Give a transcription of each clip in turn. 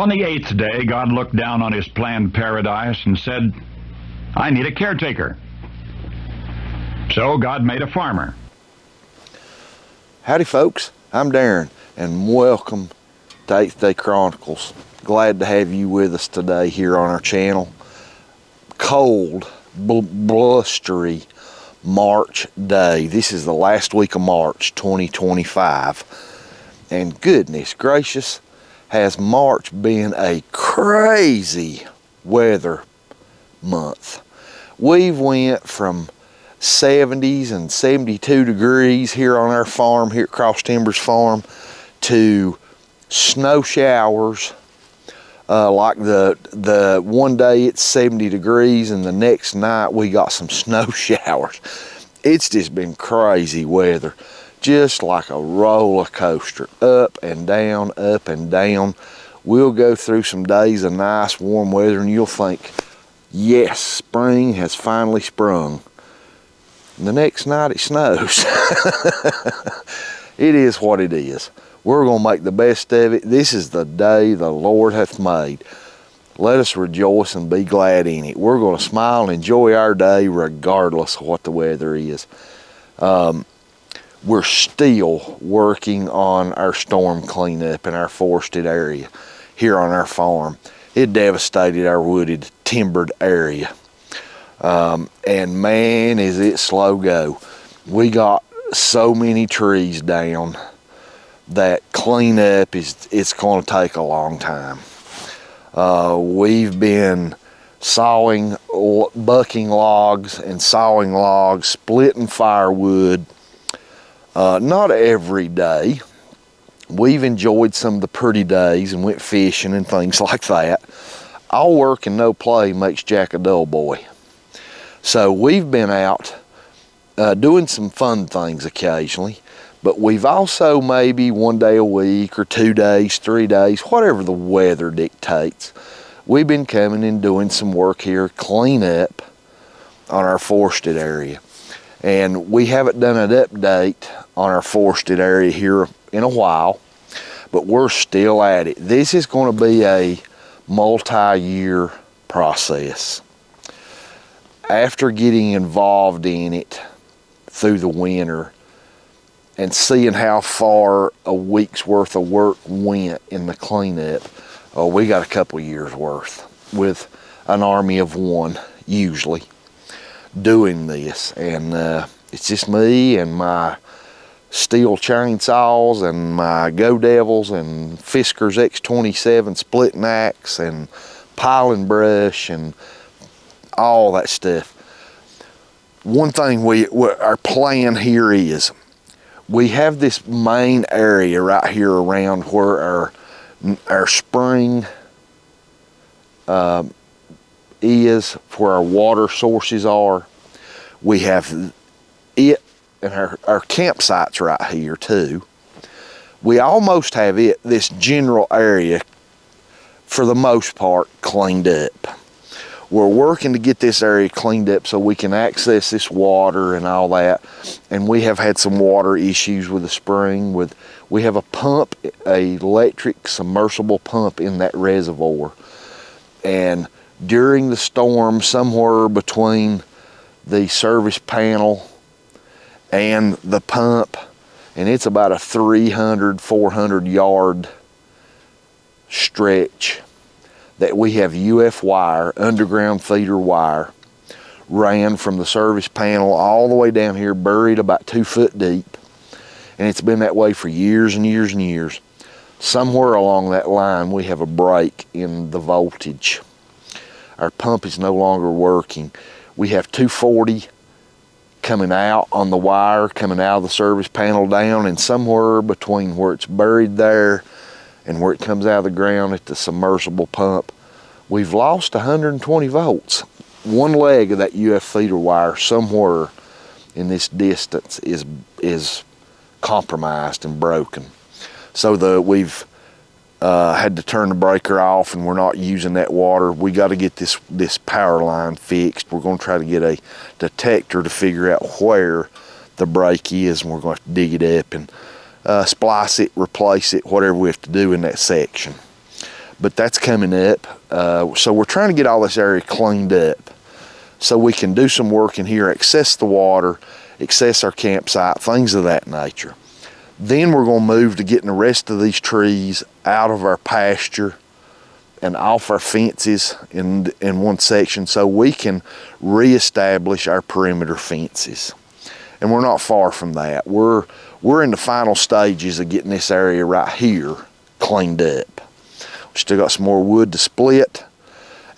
On the 8th day, God looked down on his planned paradise and said, I need a caretaker. So God made a farmer. Howdy folks, I'm Darren and welcome to 8th Day Chronicles. Glad to have you with us today here on our channel. Cold, blustery March day. This is the last week of March 2025. And goodness gracious, has March been a crazy weather month. We've went from 70s and 72 degrees here on our farm, here at Cross Timbers Farm, to snow showers. Like the one day it's 70 degrees and the next night we got some snow showers. It's just been crazy weather, just like a roller coaster, up and down, up and down. We'll go through some days of nice warm weather and you'll think, yes, spring has finally sprung. And the next night it snows. It is what it is. We're going to make the best of it. This is the day the Lord hath made. Let us rejoice and be glad in it. We're going to smile and enjoy our day regardless of what the weather is. We're still working on our storm cleanup in our forested area here on our farm. It devastated our wooded, timbered area. And man, is it slow go. We got so many trees down that cleanup it's going to take a long time. We've been sawing, bucking logs and sawing logs, splitting firewood. Not every day. We've enjoyed some of the pretty days and went fishing and things like that. All work and no play makes Jack a dull boy. So we've been out doing some fun things occasionally, but we've also maybe one day a week or 2 days, 3 days, whatever the weather dictates, we've been coming and doing some work here, clean up on our forested area. And we haven't done an update on our forested area here in a while, but we're still at it. This is going to be a multi-year process. After getting involved in it through the winter and seeing how far a week's worth of work went in the cleanup, we got a couple years worth with an army of one, usually, doing this. And it's just me and my steel chainsaws and my Go Devils and Fisker's X27 splitting axe and piling brush and all that stuff. One thing our plan here is, we have this main area right here around where our spring is, where our water sources are. We have it and our campsites right here too. We almost have this general area for the most part cleaned up. We're working to get this area cleaned up so we can access this water and all that. And we have had some water issues with the spring. We have a pump, a electric submersible pump in that reservoir. And during the storm, somewhere between the service panel and the pump, and it's about a 300, 400 yard stretch, that we have UF wire, underground feeder wire, ran from the service panel all the way down here, buried about 2 foot deep. And it's been that way for years and years and years. Somewhere along that line, we have a break in the voltage. Our pump is no longer working. We have 240 coming out on the wire, coming out of the service panel down, and somewhere between where it's buried there and where it comes out of the ground at the submersible pump, we've lost 120 volts. One leg of that UF feeder wire somewhere in this distance is compromised and broken. So we've had to turn the breaker off and we're not using that water. We got to get this power line fixed. We're going to try to get a detector to figure out where the break is, and we're going to dig it up and splice it, replace it, whatever we have to do in that section. but that's coming up. So we're trying to get all this area cleaned up so we can do some work in here, access the water, access our campsite, things of that nature. Then we're going to move to getting the rest of these trees out of our pasture and off our fences in one section so we can reestablish our perimeter fences. And we're not far from that. We're in the final stages of getting this area right here cleaned up. We still got some more wood to split.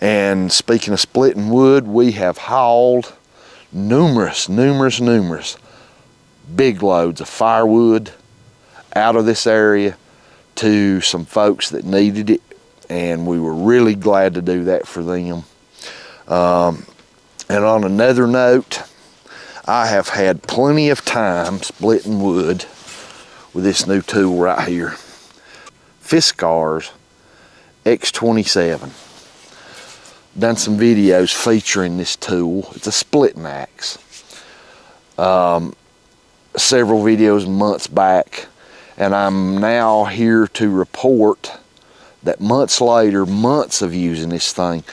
And speaking of splitting wood, we have hauled numerous big loads of firewood out of this area to some folks that needed it, and we were really glad to do that for them. And on another note, I have had plenty of time splitting wood with this new tool right here, Fiskars X27. Done some videos featuring this tool. It's a splitting axe. Several videos months back, and I'm now here to report that months later, months of using this thing,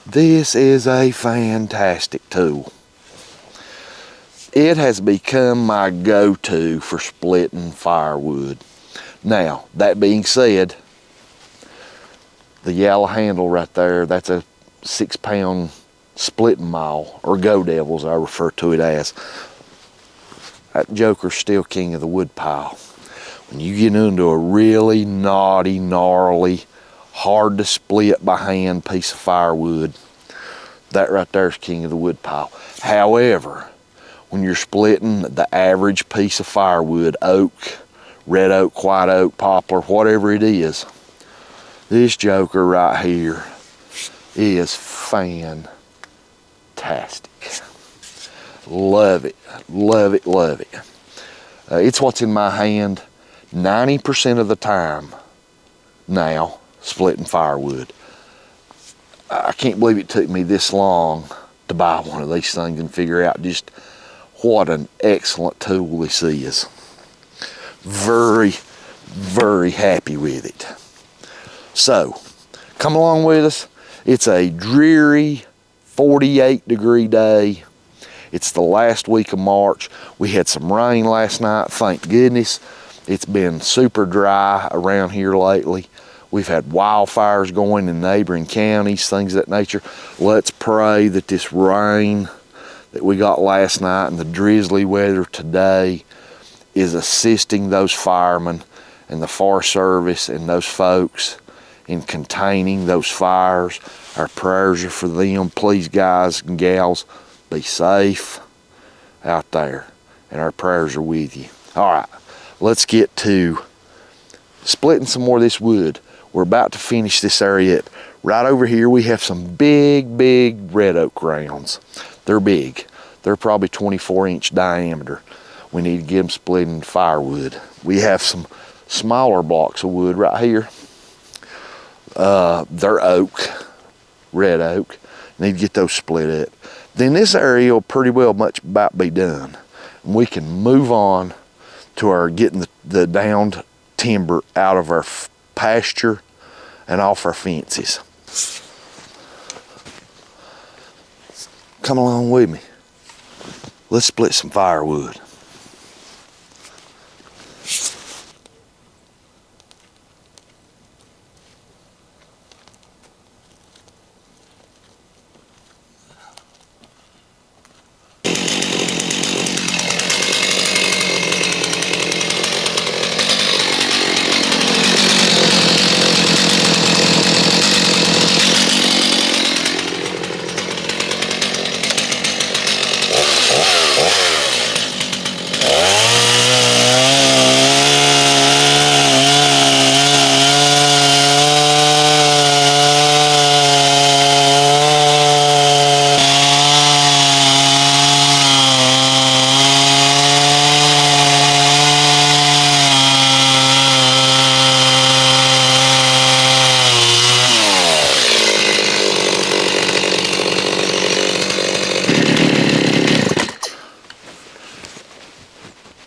this is a fantastic tool. It has become my go-to for splitting firewood. Now, that being said, the yellow handle right there, that's a 6-pound splitting maul, or go devils I refer to it as. That joker's still king of the wood pile. When you get into a really knotty, gnarly, hard to split by hand piece of firewood, that right there is king of the wood pile. However, when you're splitting the average piece of firewood, oak, red oak, white oak, poplar, whatever it is, this joker right here is fantastic. Love it, love it, love it. It's what's in my hand 90% of the time now, splitting firewood. I can't believe it took me this long to buy one of these things and figure out just what an excellent tool this is. Very, very happy with it. So, come along with us. It's a dreary 48-degree day. It's the last week of March. We had some rain last night, thank goodness. It's been super dry around here lately. We've had wildfires going in neighboring counties, things of that nature. Let's pray that this rain that we got last night and the drizzly weather today is assisting those firemen and the Forest Service and those folks in containing those fires. Our prayers are for them. Please, guys and gals, be safe out there, and our prayers are with you. All right, let's get to splitting some more of this wood. We're about to finish this area up. Right over here we have some big red oak rounds. They're big. They're probably 24-inch diameter. We need to get them split into firewood. We have some smaller blocks of wood right here. They're oak, red oak. Need to get those split up. Then this area will pretty well much about be done. And we can move on to our getting the downed timber out of our pasture and off our fences. Come along with me. Let's split some firewood.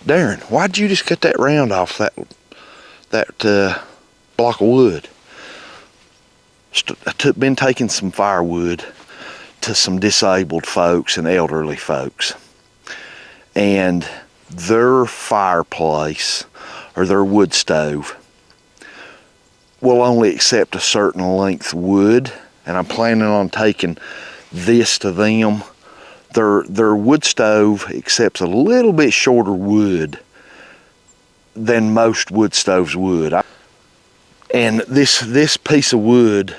Darren, why'd you just cut that round off that block of wood? been taking some firewood to some disabled folks and elderly folks, and their fireplace or their wood stove will only accept a certain length wood, and I'm planning on taking this to them. Their wood stove accepts a little bit shorter wood than most wood stoves would. And this piece of wood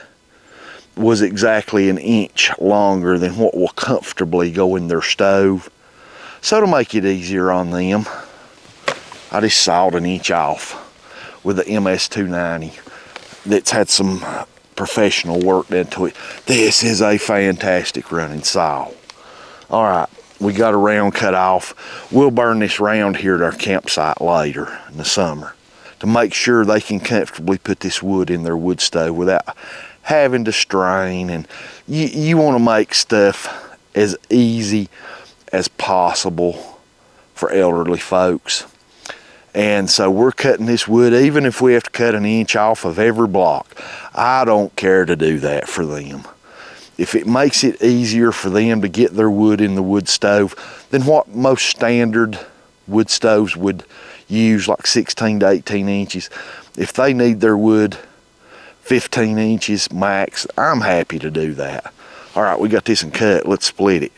was exactly an inch longer than what will comfortably go in their stove. So to make it easier on them, I just sawed an inch off with the MS-290 that's had some professional work done to it. This is a fantastic running saw. All right, we got a round cut off. We'll burn this round here at our campsite later in the summer to make sure they can comfortably put this wood in their wood stove without having to strain. And you want to make stuff as easy as possible for elderly folks. And so we're cutting this wood, even if we have to cut an inch off of every block. I don't care to do that for them. If it makes it easier for them to get their wood in the wood stove than what most standard wood stoves would use, like 16 to 18 inches, if they need their wood 15 inches max, I'm happy to do that. All right, we got this in cut. Let's split it.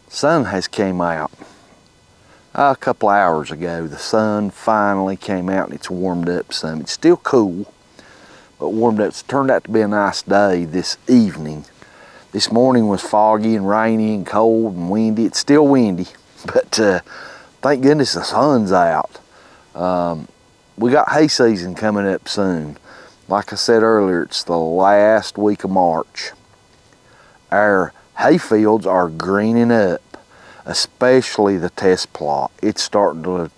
Sun has came out a couple hours ago. The sun finally came out and it's warmed up some. It's still cool, but warmed up. It's turned out to be a nice day this evening. This morning was foggy and rainy and cold and windy. It's still windy, but thank goodness the sun's out. We got hay season coming up soon. Like I said earlier, it's the last week of March. Our hay fields are greening up, especially the test plot. It's starting to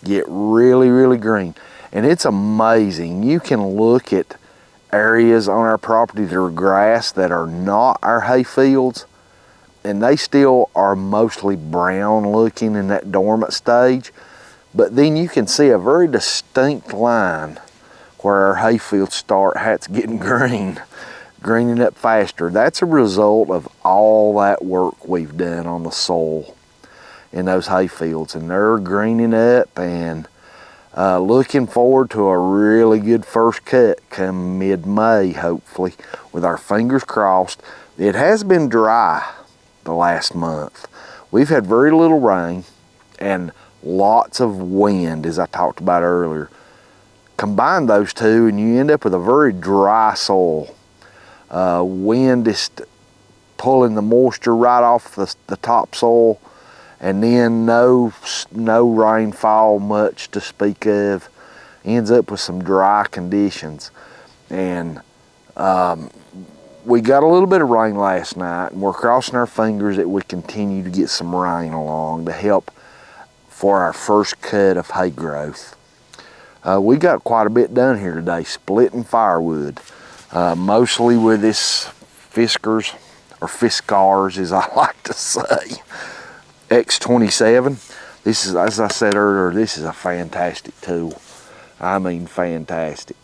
get really, really green. And it's amazing. You can look at areas on our property that are grass that are not our hay fields, and they still are mostly brown looking in that dormant stage. But then you can see a very distinct line where our hay fields start getting greening up faster. That's a result of all that work we've done on the soil. in those hay fields, and they're greening up, and looking forward to a really good first cut come mid-May, hopefully, with our fingers crossed. It has been dry the last month. We've had very little rain and lots of wind, as I talked about earlier. Combine those two and you end up with a very dry soil. Wind is pulling the moisture right off the topsoil, and then no rainfall much to speak of. Ends up with some dry conditions. And we got a little bit of rain last night, and we're crossing our fingers that we continue to get some rain along to help for our first cut of hay growth. We got quite a bit done here today, splitting firewood, mostly with this Fiskars, or Fiskars as I like to say, X27. This is, as I said earlier, this is a fantastic tool. I mean fantastic.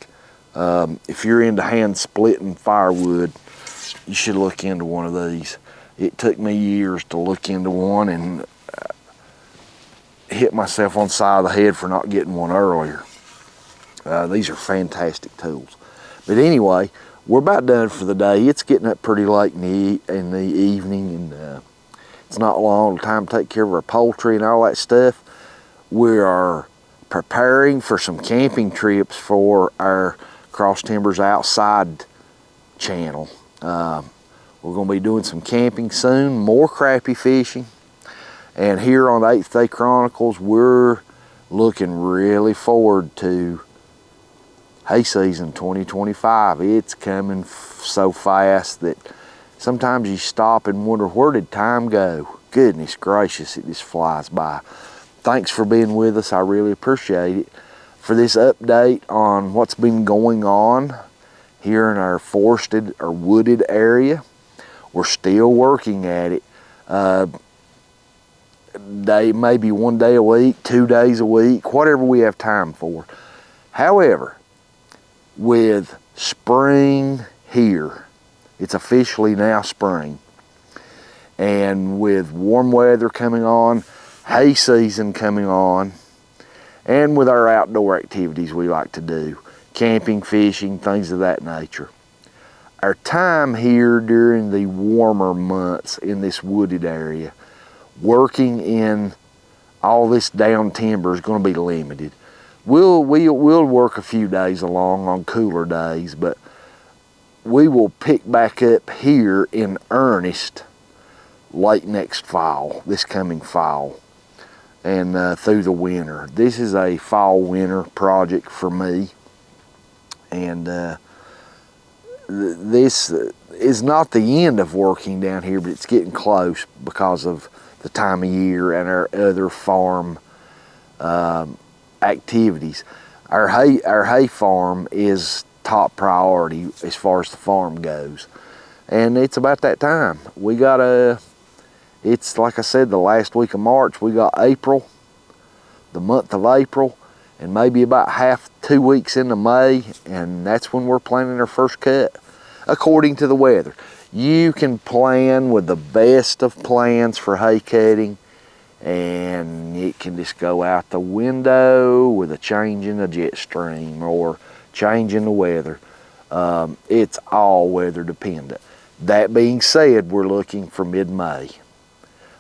If you're into hand splitting firewood, you should look into one of these. It took me years to look into one and hit myself on the side of the head for not getting one earlier. These are fantastic tools. But anyway, we're about done for the day. It's getting up pretty late in the evening, and it's not long time to take care of our poultry and all that stuff. We are preparing for some camping trips for our Cross Timbers Outside channel. We're going to be doing some camping soon, more crappie fishing. And here on the 8th Day Chronicles, we're looking really forward to hay season 2025. It's coming so fast that sometimes you stop and wonder, where did time go? Goodness gracious, it just flies by. Thanks for being with us. I really appreciate it. For this update on what's been going on here in our forested or wooded area, we're still working at it. Maybe 1 day a week, 2 days a week, whatever we have time for. However, with spring here, it's officially now spring, and with warm weather coming on, hay season coming on, and with our outdoor activities we like to do, camping, fishing, things of that nature, our time here during the warmer months in this wooded area, working in all this down timber, is going to be limited. We'll work a few days along on cooler days, but we will pick back up here in earnest late next fall, this coming fall, and through the winter. This is a fall-winter project for me, and this is not the end of working down here, but it's getting close because of the time of year and our other farm activities. Our hay farm is top priority as far as the farm goes, and it's about that time. We got it's like I said, the last week of March. We got April, the month of April, and maybe about 2 weeks into May, and that's when we're planning our first cut according to the weather. You can plan with the best of plans for hay cutting, and it can just go out the window with a change in the jet stream or change in the weather. It's all weather dependent. That being said, we're looking for mid-May,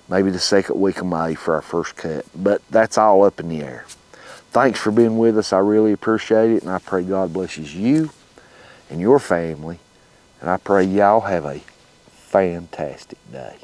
maybe the second week of May for our first cut, but that's all up in the air. Thanks for being with us. I really appreciate it, and I pray God blesses you and your family, and I pray y'all have a fantastic day.